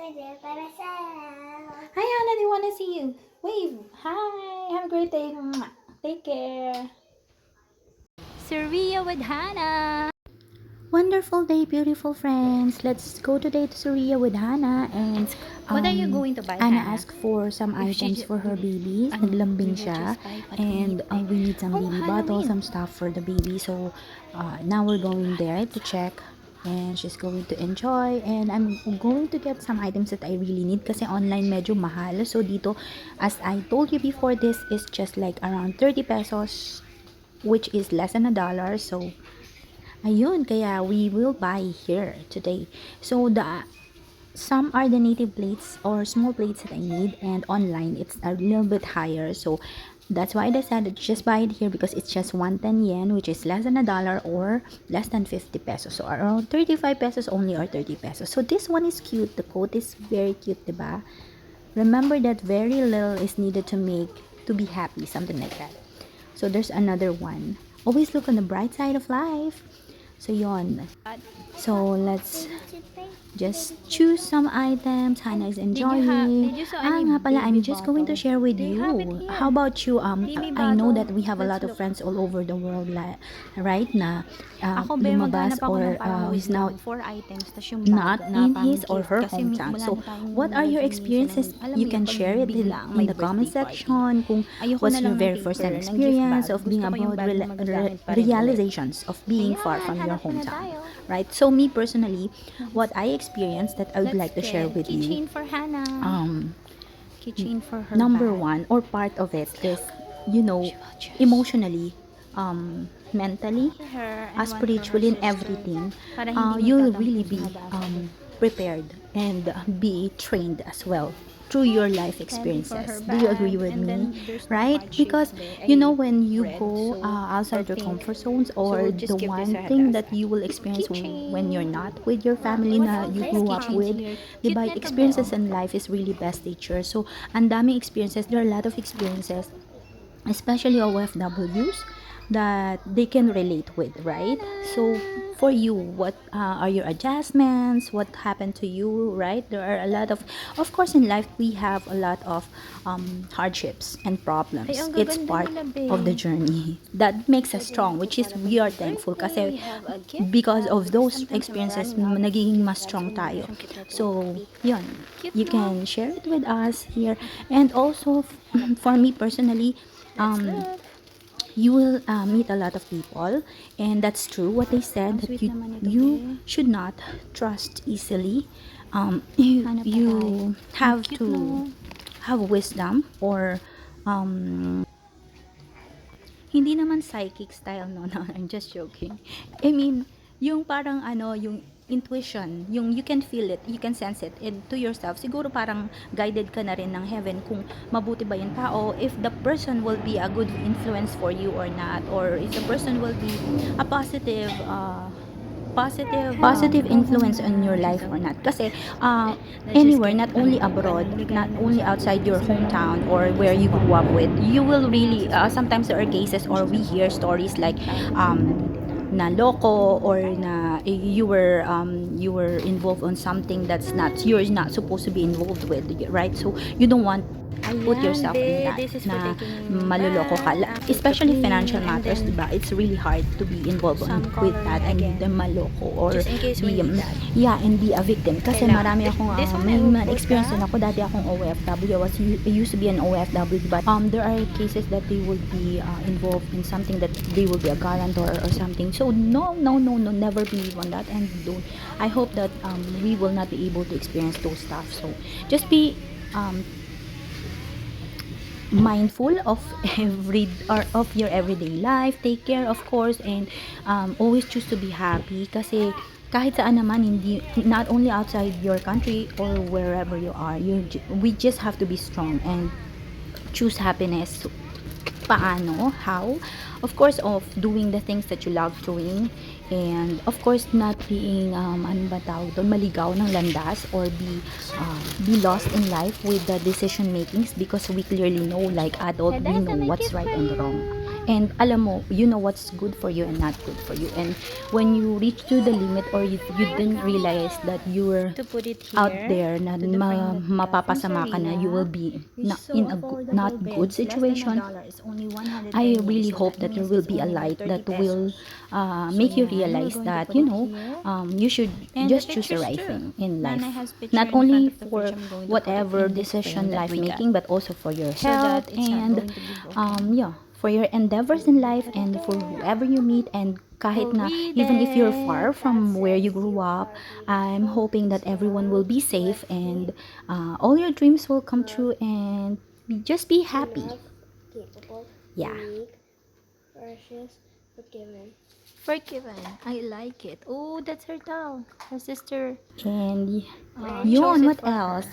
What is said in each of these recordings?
Hi, Hannah. They want to see you. Wave. Hi. Have a great day. Mwah. Take care. Surya with Hannah. Wonderful day, beautiful friends. Let's go today to Surya with Hannah. And What are you going to buy, Anna Hannah? asked for some If she items for her babies. ano, Naglambing we will siya. just buy what we And need. we need some Oh, baby bottles, Halloween. some stuff for the baby. So now we're going there to check. And she's going to enjoy. And I'm going to get some items that I really need kasi online medyo mahal. So dito, as I told you before, this is just like around 30 pesos, which is less than $1. So ayun, kaya we will buy here today. So some are the native plates or small plates that I need, and online it's a little bit higher. So that's why I decided to just buy it here because it's just 110 yen, which is less than $1 or less than 50 pesos. So around 35 pesos only, or 30 pesos. So this one is cute. The coat is very cute, diba? Remember that very little is needed to be happy, something like that. So there's another one. Always look on the bright side of life. So yon. So let's just choose some items. Hannah is enjoying. Did you saw any Nga pala, I'm baby just going to bottle? share with They you. have it here. How about you? Baby I know bottle. that we have a lot Let's of look. friends all over the world, right? Na Ako, be, lumabas maghanap ako or ng parang who's now 4 items, tas yung not bag na in pang his or gift. her Kasi hometown. wala So, na tayong what are your nalagyan experiences? minsan ng, alam You mo can yun, pag share it biglang in may the comment birthday party. section. Kung Ayoko what's na your lang ng very first time paper, ng gift experience bag. of being Gusto ko yung abroad, bag na magagamit pa rin ulit. realizations of being far Ayan, from your hanap ko na hometown. tayo. Right? So, me personally, what I experienced that I would like to share with you, keychain for Hannah. Keychain for her number bag. one, or part of it is, She will choose. emotionally, mentally, For her and one for her spiritually, and sister. everything, Para hindi you'll magtatampo really sa be hadasa. prepared and be trained as well through your life experiences. Do you agree with me? Right? Because when you go outside your comfort zones, or the one thing that you will experience when you're not with your family na you grew up with, diba, experiences in life is really best teacher. So, ang daming experiences, there are a lot of experiences, especially OFWs, that they can relate with, right? So for you, what are your adjustments? What happened to you, right? There are a lot of course, in life we have a lot of hardships and problems. Ay, ang It's gaganda part nila, babe. of the journey that makes us strong, which is we are thankful kasi because of those experiences nagiging mas strong tayo. So yun, you can share it with us here. And also for me personally, you will meet a lot of people, and that's true what they said, that sweet naman ito, you babe. should not trust easily. You have Cute, to no? have wisdom, or hindi naman psychic style, no, I'm just joking. I mean, yung parang yung intuition, yung you can feel it, you can sense it to yourself. Siguro parang guided ka na rin ng heaven kung mabuti ba yung tao, if the person will be a good influence for you or not, or if the person will be a positive influence on your life or not. Kasi anywhere, not only abroad, not only outside your hometown or where you grew up with, you will really sometimes there are cases, or we hear stories like na loko, or na you were involved on something that's not, you're not supposed to be involved with, right? So you don't want put yourself in that, this is for na taking maluloko ka, back, especially clean, financial and matters, then diba? It's really hard to be involved some with coloring that, and again. the maloko, or Just in case we be need that. and be a victim. Kasi Kailangan. marami akong This one may I will mga put experience back. din ako. Dati akong OFW. I used to be an OFW, but there are cases that they would be involved in something, that they will be a guarantor or something. So no, never believe on that, and don't. I hope that we will not be able to experience those stuff. So just be mindful of of your everyday life. Take care, of course, and always choose to be happy, kasi kahit saan naman, hindi, not only outside your country or wherever you are, we just have to be strong and choose happiness. Paano? How? Of course, of doing the things that you love doing, and of course not being ano ba tawag doon, maligaw ng landas, or be lost in life with the decision makings, because we clearly know, like adult, we know what's right and wrong. And alam mo, you know what's good for you and not good for you. And when you reach to the limit, or you didn't realize that you were To put it here, out there na to the friend that mapapasama ka na, you will be in a not good situation. I really hope that there will be a light that will make you realize that, you know, you should just choose the right thing in life. Not only for whatever decision life making, but also for your health and yeah, for your endeavors in life and for whoever you meet. And kahit na even if you're far from where you grew up, I'm hoping that everyone will be safe and all your dreams will come true, and just be happy. Capable, Yeah. unique, precious, forgiven. Forgiven. I like it. Oh, that's her doll. Her sister. And chose yun, it what for her. else?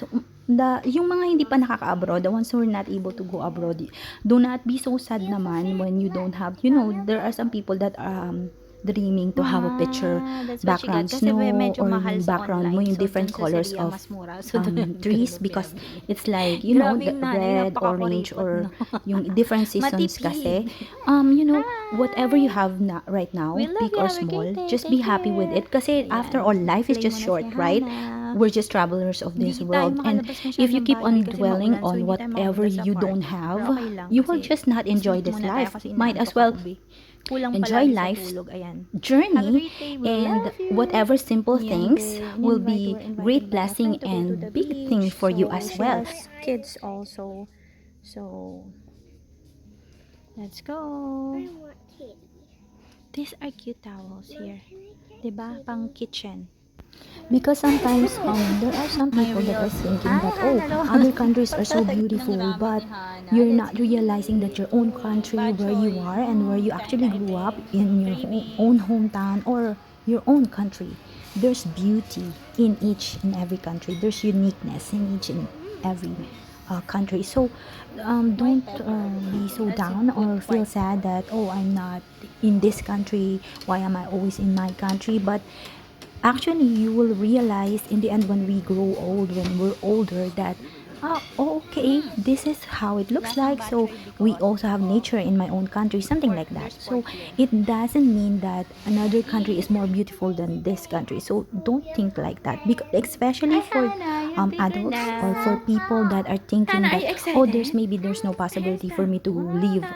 Yung mga hindi pa nakaka-abroad, the ones who are not able to go abroad, do not be so sad naman when you don't have, you know, there are some people that dreaming to have a picture That's what she got. background Kasi snow, medyo or mahal yung sa background mo online. yung So, different dun sa colors Saria, of mas mura. So, doon trees, na because pinabili. it's like, you know, Grabe the nanay, red, orange, napakakuripot, or no? yung different seasons Matipid. kasi. You know, whatever you have right now, We love big you, or Happy small, Kitty. just Take be happy with care. it. Kasi Ayan. after all, life is Play just mo na short, si right? Hana. We're just travelers of this Hindi world. tayo And makalabas masyado if you ng keep on bahay kasi dwelling maulan. So, on hindi tayo whatever makapunta sa you park. don't Pero have, okay lang you will kasi just not enjoy sleep this muna tayo life. kasi Might as inaantok well ako, be. Kulang enjoy palagi sa life's tulog. Ayan. Have a journey, great day. We and love you. whatever simple Yan, things be. will In-invite, be we're invited great by a blessing friend to go to the and big thing beach. for you So, as she well. has kids also. So, let's go. I want kitty. These are cute towels here. Diba? Pang kitchen. Because sometimes there are some people that are thinking that, oh, other countries are so beautiful, but you're not realizing that your own country, where you are and where you actually grew up, in your own hometown or your own country, there's beauty in each and every country. There's uniqueness in each and every country. So don't be so down or feel sad that, oh, I'm not in this country, why am I always in my country? But actually, you will realize in the end, when we grow old, when we're older, that okay, this is how it looks like. So we also have nature in my own country, something like that. So it doesn't mean that another country is more beautiful than this country. So don't think like that, because especially for adults or for people that are thinking Hannah, are that, you oh, excited? there's no possibility for me to live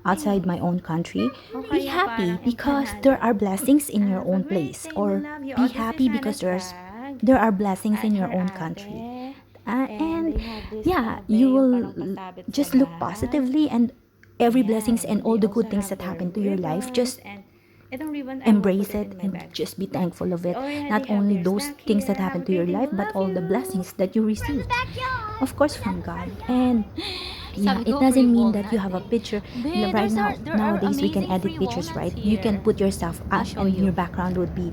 outside my own country. Be happy because there are blessings in your own place, or be happy because there are blessings in your own country. And yeah, you will just look positively, and every blessings and all the good things that happen to your life, just embrace it and just be thankful of it. Not only those things that happen to your life, but all the blessings that you receive, of course, from God. And yeah, it doesn't mean that you have a picture. Right now, nowadays we can edit pictures, right? You can put yourself up, and your background would be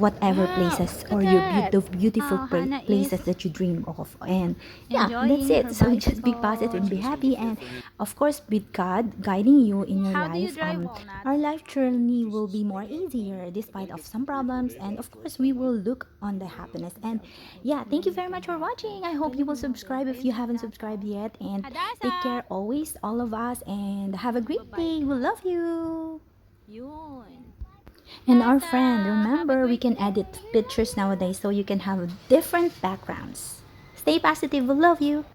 whatever places or your beautiful places that you dream of. And yeah, that's it. So just be positive and be happy, and of course, with God guiding you in your life, our life journey will be more easier despite of some problems. And of course, we will look on the happiness. And yeah, thank you very much for watching. I hope you will subscribe if you haven't subscribed yet, and take care always, all of us, and have a great day. We love you. Yun. And our friend, remember, we can edit pictures nowadays so you can have different backgrounds. Stay positive. We love you.